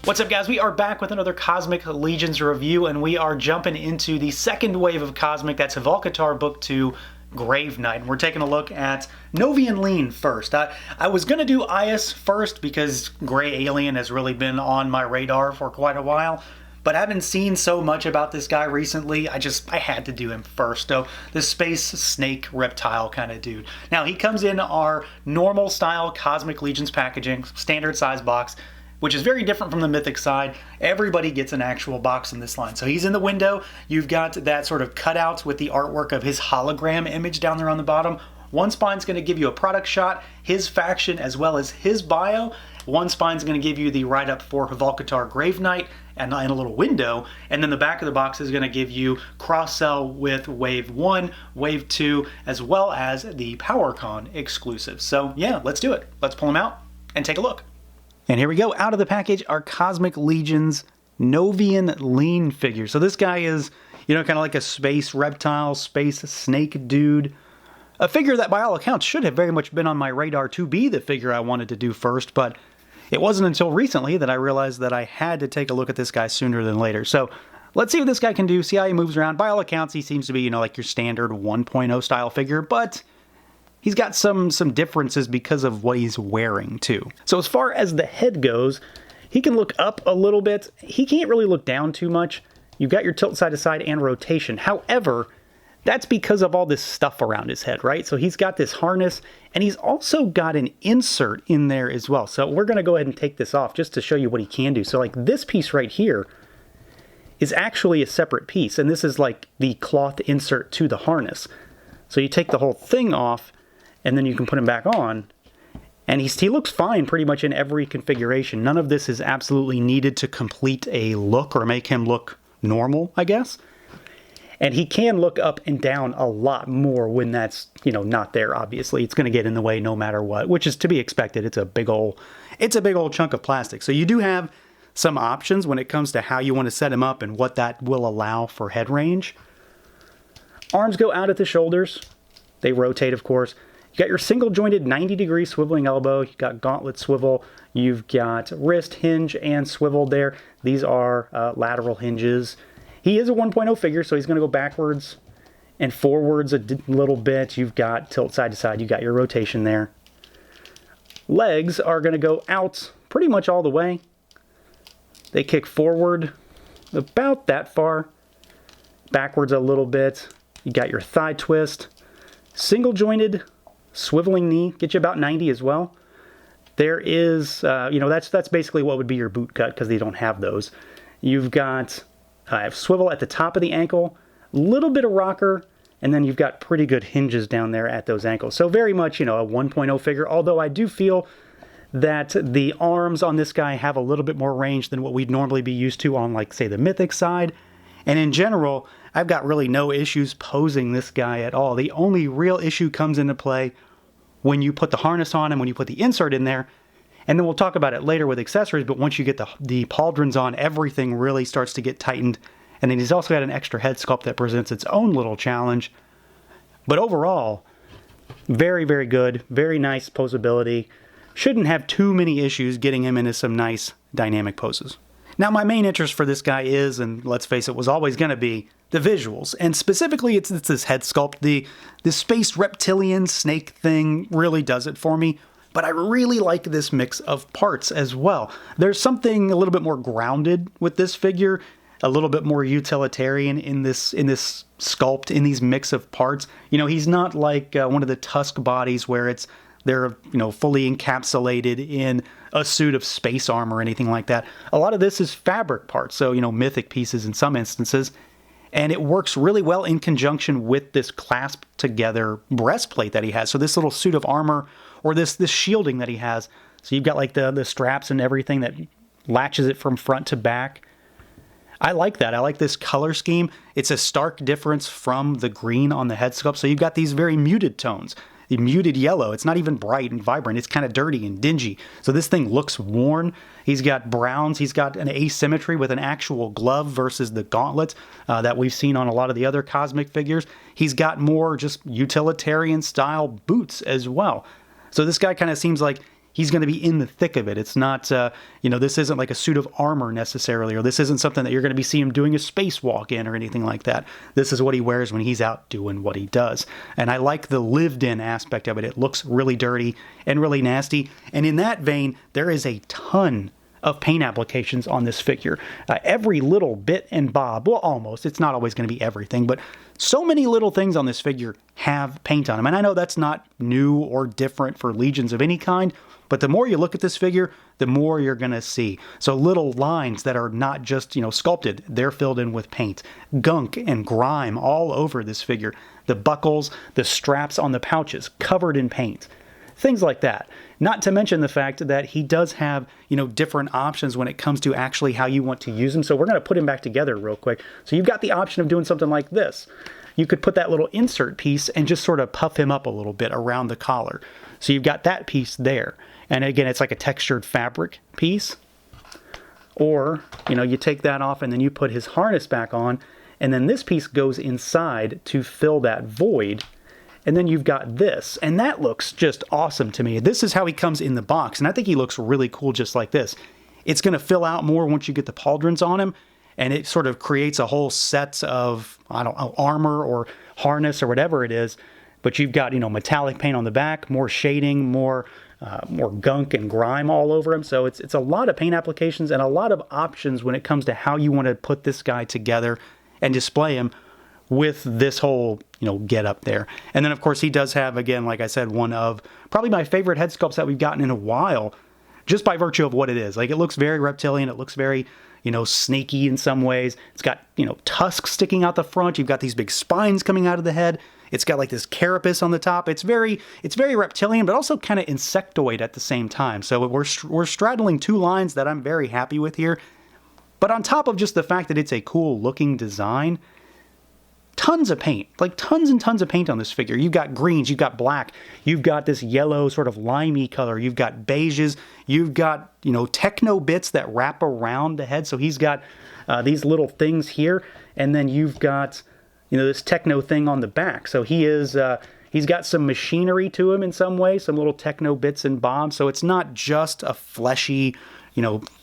What's up, guys? We are back with another Cosmic Legions review, and we are jumping into the second wave of Cosmic. That's Hvalkatar Book 2, Gravenight. And we're taking a look at NOVEUNN LEEN first. I was going to do Ias first because Gray Alien has really been on my radar for quite a while, but I haven't seen so much about this guy recently. I had to do him first. So the space snake reptile kind of dude. Now, he comes in our normal style Cosmic Legions packaging, standard size box, which is very different from the Mythic side. Everybody gets an actual box in this line. So he's in the window. You've got that sort of cutout with the artwork of his hologram image down there on the bottom. One spine's going to give you a product shot, his faction, as well as his bio. One spine's going to give you the write-up for Hvalkatar Gravenight and a little window. And then the back of the box is going to give you cross-sell with Wave 1, Wave 2, as well as the PowerCon exclusives. So yeah, let's do it. Let's pull them out and take a look. And here we go, out of the package, our Cosmic Legions NOVEUNN LEEN figure. So this guy is, you know, kind of like a space reptile, space snake dude. A figure that by all accounts should have very much been on my radar to be the figure I wanted to do first, but it wasn't until recently that I realized that I had to take a look at this guy sooner than later. So let's see what this guy can do, see how he moves around. By all accounts, he seems to be, you know, like your standard 1.0 style figure, but he's got some differences because of what he's wearing, too. So as far as the head goes, he can look up a little bit. He can't really look down too much. You've got your tilt side to side and rotation. However, that's because of all this stuff around his head, right? So he's got this harness, and he's also got an insert in there as well. So we're going to go ahead and take this off just to show you what he can do. So like this piece right here is actually a separate piece, and this is like the cloth insert to the harness. So you take the whole thing off, and then you can put him back on, and he looks fine pretty much in every configuration. None of this is absolutely needed to complete a look or make him look normal, I guess. And he can look up and down a lot more when that's, you know, not there, obviously. It's going to get in the way no matter what, which is to be expected. It's a big old chunk of plastic. So you do have some options when it comes to how you want to set him up and what that will allow for head range. Arms go out at the shoulders. They rotate, of course. You got your single jointed 90-degree swiveling elbow. You got gauntlet swivel. You've got wrist hinge and swivel there. These are lateral hinges. He is a 1.0 figure, so he's going to go backwards and forwards a little bit. You've got tilt side to side. You got your rotation there. Legs are going to go out pretty much all the way. They kick forward about that far. Backwards a little bit. You got your thigh twist. Single jointed swiveling knee, get you about 90 as well. There is, you know, that's basically what would be your boot cut because they don't have those. You've got swivel at the top of the ankle, a little bit of rocker, and then you've got pretty good hinges down there at those ankles. So very much, you know, a 1.0 figure, although I do feel that the arms on this guy have a little bit more range than what we'd normally be used to on, like, say, the Mythic side. And in general, I've got really no issues posing this guy at all. The only real issue comes into play when you put the harness on and when you put the insert in there. And then we'll talk about it later with accessories, but once you get the pauldrons on, everything really starts to get tightened. And then he's also got an extra head sculpt that presents its own little challenge. But overall, very, very good. Very nice posability. Shouldn't have too many issues getting him into some nice dynamic poses. Now, my main interest for this guy is, and let's face it, was always going to be the visuals. And specifically, it's this head sculpt. The space reptilian snake thing really does it for me. But I really like this mix of parts as well. There's something a little bit more grounded with this figure, a little bit more utilitarian in this sculpt, in these mix of parts. You know, he's not like one of the Tusk bodies where they're, you know, fully encapsulated in a suit of space armor or anything like that. A lot of this is fabric parts, so, you know, mythic pieces in some instances. And it works really well in conjunction with this clasped together breastplate that he has. So this little suit of armor, or this shielding that he has. So you've got like the straps and everything that latches it from front to back. I like that. I like this color scheme. It's a stark difference from the green on the head sculpt. So you've got these very muted tones. The muted yellow, it's not even bright and vibrant. It's kind of dirty and dingy. So this thing looks worn. He's got browns. He's got an asymmetry with an actual glove versus the gauntlet that we've seen on a lot of the other Cosmic figures. He's got more just utilitarian style boots as well. So this guy kind of seems like he's going to be in the thick of it. It's not, this isn't like a suit of armor necessarily, or this isn't something that you're going to be seeing him doing a spacewalk in or anything like that. This is what he wears when he's out doing what he does. And I like the lived-in aspect of it. It looks really dirty and really nasty. And in that vein, there is a ton of paint applications on this figure. Every little bit and bob, well, almost, it's not always going to be everything, but so many little things on this figure have paint on them. And I know that's not new or different for Legions of any kind, but the more you look at this figure, the more you're going to see. So little lines that are not just, sculpted, they're filled in with paint. Gunk and grime all over this figure. The buckles, the straps on the pouches, covered in paint. Things like that. Not to mention the fact that he does have, different options when it comes to actually how you want to use him. So we're going to put him back together real quick. So you've got the option of doing something like this. You could put that little insert piece and just sort of puff him up a little bit around the collar. So you've got that piece there. And again, it's like a textured fabric piece. Or, you take that off and then you put his harness back on. And then this piece goes inside to fill that void. And then you've got this, and that looks just awesome to me. This is how he comes in the box, and I think he looks really cool just like this. It's going to fill out more once you get the pauldrons on him, and it sort of creates a whole set of, armor or harness or whatever it is. But you've got, metallic paint on the back, more shading, more gunk and grime all over him. So it's a lot of paint applications and a lot of options when it comes to how you want to put this guy together and display him with this whole, get up there. And then, of course, he does have, again, like I said, one of probably my favorite head sculpts that we've gotten in a while, just by virtue of what it is. Like, it looks very reptilian. It looks very, snaky in some ways. It's got, tusks sticking out the front. You've got these big spines coming out of the head. It's got like this carapace on the top. It's very reptilian, but also kind of insectoid at the same time. So we're straddling two lines that I'm very happy with here. But on top of just the fact that it's a cool looking design, tons of paint, like tons and tons of paint on this figure. You've got greens, you've got black, you've got this yellow sort of limey color, you've got beiges, you've got, techno bits that wrap around the head. So he's got these little things here, and then you've got, this techno thing on the back. So he's got some machinery to him in some way, some little techno bits and bobs. So it's not just a fleshy,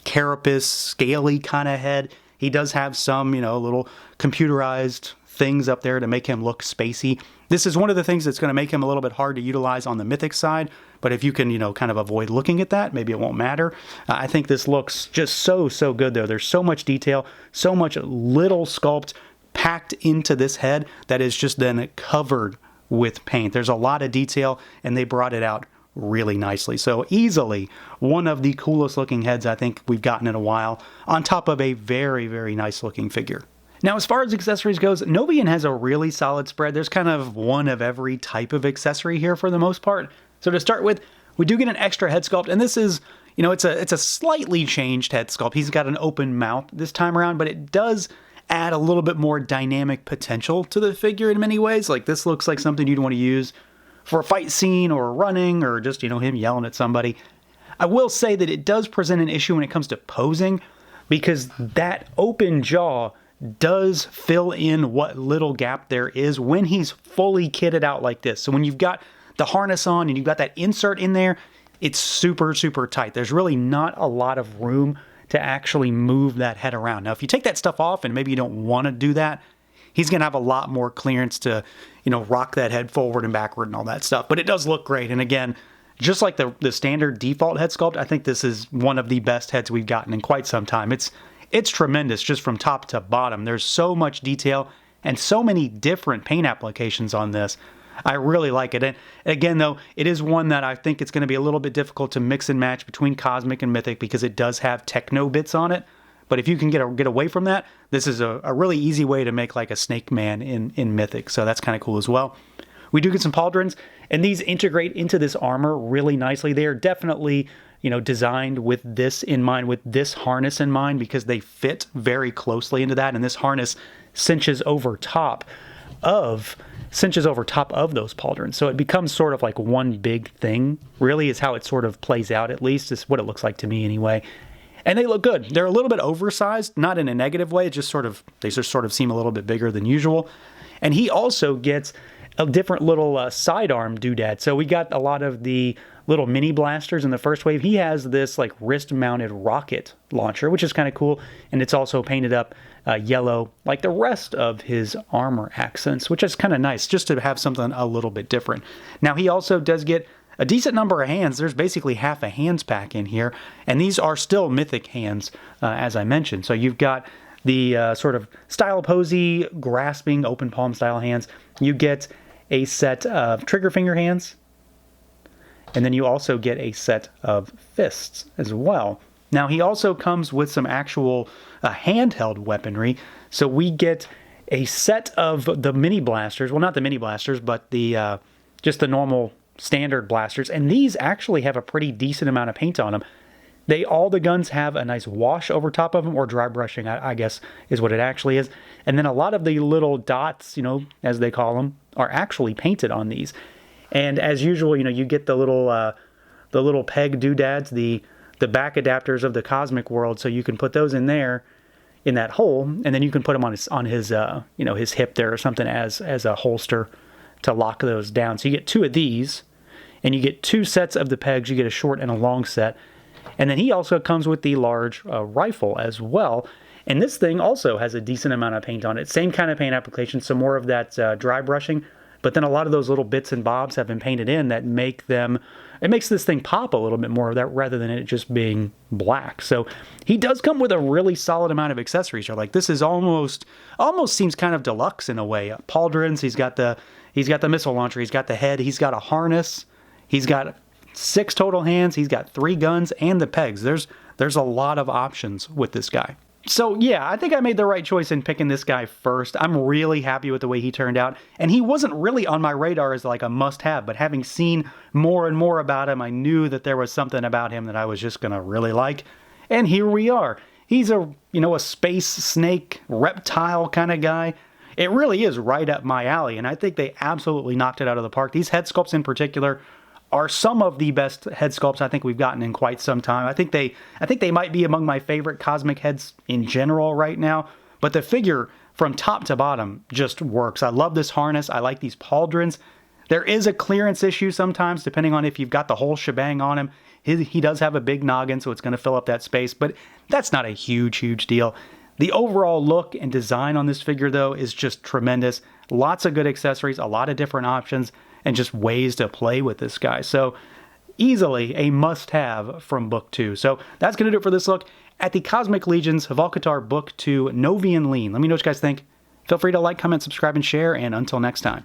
carapace, scaly kind of head. He does have some, little computerized things up there to make him look spacey. This is one of the things that's going to make him a little bit hard to utilize on the mythic side, but if you can, kind of avoid looking at that, maybe it won't matter. I think this looks just so good though. There's so much detail, so much little sculpt packed into this head that is just then covered with paint. There's a lot of detail, and they brought it out really nicely. So easily one of the coolest looking heads I think we've gotten in a while, on top of a very nice looking figure. Now, as far as accessories goes, NOVUNN has a really solid spread. There's kind of one of every type of accessory here for the most part. So to start with, we do get an extra head sculpt, and this is, it's a slightly changed head sculpt. He's got an open mouth this time around, but it does add a little bit more dynamic potential to the figure in many ways. Like, this looks like something you'd want to use for a fight scene or running or just, him yelling at somebody. I will say that it does present an issue when it comes to posing, because that open jaw does fill in what little gap there is when he's fully kitted out like this. So when you've got the harness on and you've got that insert in there, it's super tight. There's really not a lot of room to actually move that head around. Now, if you take that stuff off and maybe you don't want to do that, he's going to have a lot more clearance to, rock that head forward and backward and all that stuff. But it does look great. And again, just like the standard default head sculpt, I think this is one of the best heads we've gotten in quite some time. It's tremendous just from top to bottom. There's so much detail and so many different paint applications on this. I really like it. And again, though, it is one that I think it's going to be a little bit difficult to mix and match between Cosmic and Mythic, because it does have techno bits on it. But if you can get away from that, this is a really easy way to make like a Snake Man in Mythic. So that's kind of cool as well. We do get some pauldrons, and these integrate into this armor really nicely. They are definitely, designed with this in mind, with this harness in mind, because they fit very closely into that. And this harness cinches over top of those pauldrons. So it becomes sort of like one big thing, really, is how it sort of plays out, at least is what it looks like to me anyway. And they look good. They're a little bit oversized, not in a negative way. They just sort of seem a little bit bigger than usual. And he also gets a different little sidearm doodad. So we got a lot of the little mini blasters in the first wave. He has this like wrist-mounted rocket launcher, which is kind of cool, and it's also painted up yellow like the rest of his armor accents, which is kind of nice just to have something a little bit different. Now he also does get a decent number of hands. There's basically half a hands pack in here, and these are still mythic hands, as I mentioned. So you've got the sort of style posy, grasping, open palm style hands. You get a set of trigger finger hands, and then you also get a set of fists as well. Now he also comes with some actual handheld weaponry. So we get a set of the mini blasters. Well, not the mini blasters, but the just the normal standard blasters. And these actually have a pretty decent amount of paint on them. All the guns have a nice wash over top of them, or dry brushing, I guess is what it actually is. And then a lot of the little dots, you know, as they call them, are actually painted on these. And as usual, you know, you get the little peg doodads, the back adapters of the cosmic world, so you can put those in there, in that hole, and then you can put them on his you know, his hip there or something as a holster to lock those down. So you get 2 of these, and you get 2 sets of the pegs. You get a short and a long set. And then he also comes with the large rifle as well. And this thing also has a decent amount of paint on it. Same kind of paint application, so more of that dry brushing. But then a lot of those little bits and bobs have been painted in that makes this thing pop a little bit more of that rather than it just being black. So he does come with a really solid amount of accessories here. Like, this is almost seems kind of deluxe in a way. Pauldrons, he's got the missile launcher, he's got the head, he's got a harness, he's got 6 total hands, he's got 3 guns, and the pegs. There's a lot of options with this guy. So yeah, I think I made the right choice in picking this guy first. I'm really happy with the way he turned out, and he wasn't really on my radar as like a must-have, but having seen more and more about him, I knew that there was something about him that I was just gonna really like, and here we are. He's a space snake reptile kind of guy. It really is right up my alley, and I think they absolutely knocked it out of the park. These head sculpts in particular are some of the best head sculpts I think we've gotten in quite some time. I think they might be among my favorite cosmic heads in general right now, but the figure from top to bottom just works. I love this harness. I like these pauldrons. There is a clearance issue sometimes, depending on if you've got the whole shebang on him. He does have a big noggin, so it's going to fill up that space, but that's not a huge deal. The overall look and design on this figure, though, is just tremendous. Lots of good accessories, a lot of different options, and just ways to play with this guy. So easily a must-have from Book 2. So that's going to do it for this look at the Cosmic Legions Hvalkatar Book 2 NOVEUNN LEEN. Let me know what you guys think. Feel free to like, comment, subscribe, and share, and until next time.